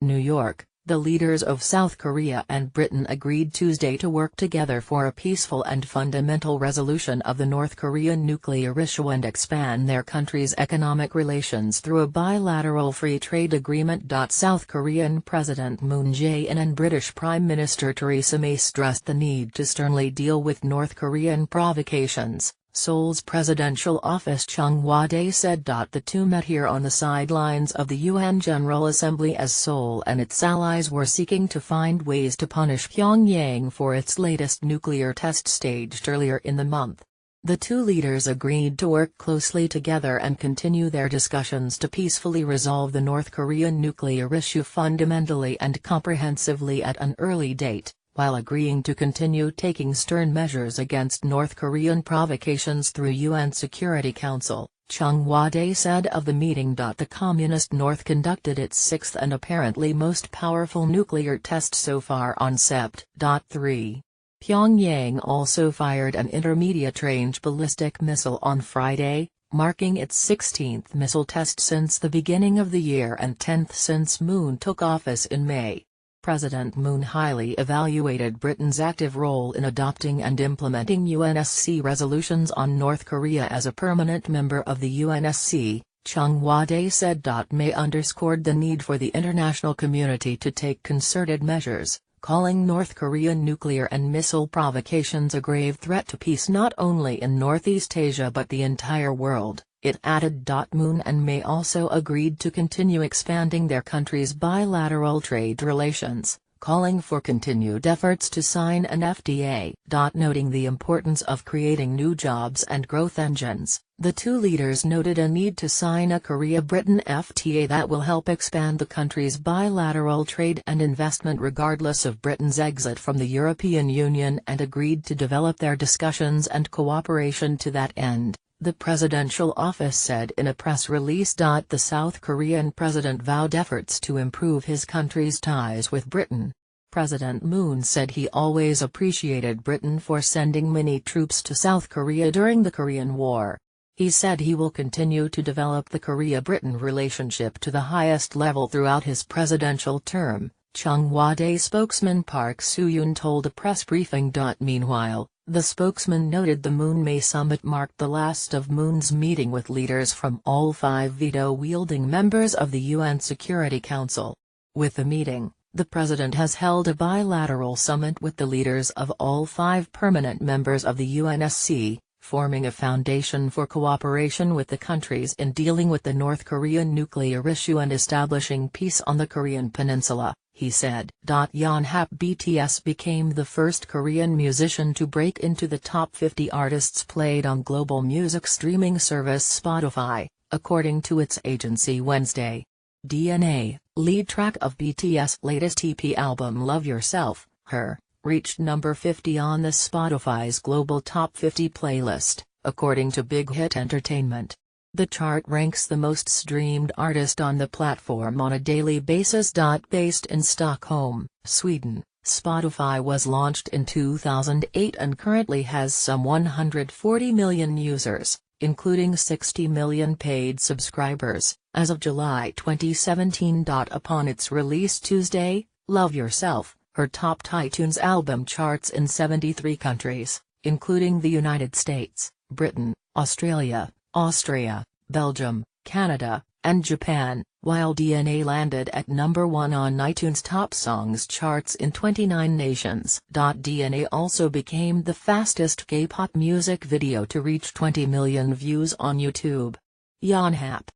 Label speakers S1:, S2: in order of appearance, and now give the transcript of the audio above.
S1: New York, the leaders of South Korea and Britain agreed Tuesday to work together for a peaceful and fundamental resolution of the North Korean nuclear issue and expand their countries' economic relations through a bilateral free trade agreement. South Korean President Moon Jae-in and British Prime Minister Theresa May stressed the need to sternly deal with North Korean provocations. Seoul's presidential office Chung Hwa-dae said. The two met here on the sidelines of the UN General Assembly as Seoul and its allies were seeking to find ways to punish Pyongyang for its latest nuclear test staged earlier in the month. The two leaders agreed to work closely together and continue their discussions to peacefully resolve the North Korean nuclear issue fundamentally and comprehensively at an early date, while agreeing to continue taking stern measures against North Korean provocations through UN Security Council, Chung Hwa-dae said of the meeting. The Communist North conducted its sixth and apparently most powerful nuclear test so far on Sept. 3. Pyongyang also fired an intermediate-range ballistic missile on Friday, marking its 16th missile test since the beginning of the year and 10th since Moon took office in May. President Moon highly evaluated Britain's active role in adopting and implementing UNSC resolutions on North Korea as a permanent member of the UNSC, Chung Hwa-dae said. May underscored the need for the international community to take concerted measures, calling North Korean nuclear and missile provocations a grave threat to peace not only in Northeast Asia but the entire world. It added. Moon and May also agreed to continue expanding their countries' bilateral trade relations, calling for continued efforts to sign an FTA. Noting the importance of creating new jobs and growth engines, the two leaders noted a need to sign a Korea-Britain FTA that will help expand the countries' bilateral trade and investment regardless of Britain's exit from the European Union and agreed to develop their discussions and cooperation to that end, the presidential office said in a press release. The South Korean president vowed efforts to improve his country's ties with Britain. President Moon said he always appreciated Britain for sending many troops to South Korea during the Korean War. He said he will continue to develop the Korea-Britain relationship to the highest level throughout his presidential term, Chung Hwa-dae spokesman Park Soo-yoon told a press briefing. Meanwhile, the spokesman noted the Moon-May summit marked the last of Moon's meeting with leaders from all five veto-wielding members of the UN Security Council. With the meeting, the president has held a bilateral summit with the leaders of all five permanent members of the UNSC, forming a foundation for cooperation with the countries in dealing with the North Korean nuclear issue and establishing peace on the Korean peninsula, he said. Yeonhap BTS became the first Korean musician to break into the top 50 artists played on global music streaming service Spotify, according to its agency Wednesday. DNA, lead track of BTS' latest EP album Love Yourself, Her, reached number 50 on the Spotify's global top 50 playlist, according to Big Hit Entertainment. The chart ranks the most streamed artist on the platform on a daily basis. Based in Stockholm, Sweden, Spotify was launched in 2008 and currently has some 140 million users, including 60 million paid subscribers, as of July 2017. Upon its release Tuesday, Love Yourself, Her topped iTunes album charts in 73 countries, including the United States, Britain, Australia, Austria, Belgium, Canada, and Japan, while DNA landed at number 1 on iTunes Top Songs charts in 29 nations. DNA also became the fastest K-pop music video to reach 20 million views on YouTube. Yeonhap,